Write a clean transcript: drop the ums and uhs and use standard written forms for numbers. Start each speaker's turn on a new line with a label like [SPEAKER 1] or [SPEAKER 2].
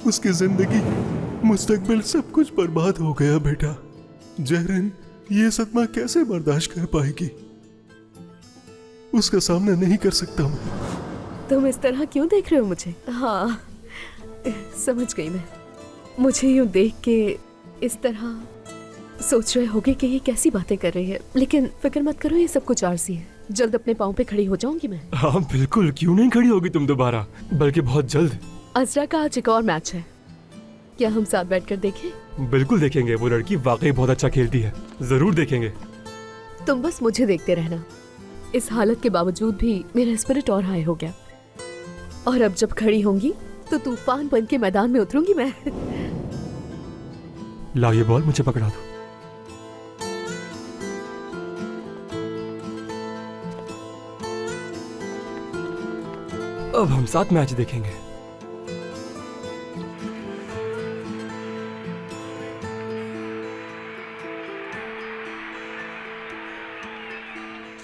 [SPEAKER 1] उसकी जिंदगी, मुस्तकबिल सब कुछ बर्बाद हो गया बेटा। जहरीन ये सदमा कैसे बर्दाश्त कर पाएगी? उसका सामना नहीं कर सकता मैं।
[SPEAKER 2] तुम इस तरह क्यों देख रहे हो मुझे? हाँ, समझ गई मैं। मुझे यूं देख के इस तरह सोच रहे होगे कि ये कैसी बातें कर रही है, लेकिन फिक्र मत करो, ये सब कुछ आरसी है। जल्द अपने पाँव पे खड़ी हो जाऊंगी मैं।
[SPEAKER 3] हाँ बिल्कुल, क्यों नहीं खड़ी होगी तुम दोबारा, बल्कि बहुत जल्द।
[SPEAKER 2] अजरा का आज एक और मैच है, क्या हम साथ बैठकर देखें?
[SPEAKER 3] बिल्कुल देखेंगे, वो लड़की वाकई बहुत अच्छा खेलती है, जरूर देखेंगे।
[SPEAKER 2] तुम बस मुझे देखते रहना। इस हालत के बावजूद भी मेरा स्पिरिट और हाई हो गया, और अब जब खड़ी होंगी तो तूफान बन के मैदान में उतरूंगी मैं।
[SPEAKER 3] लाओ ये बॉल, मुझे पकड़ा दो। अब हम साथ मैच देखेंगे।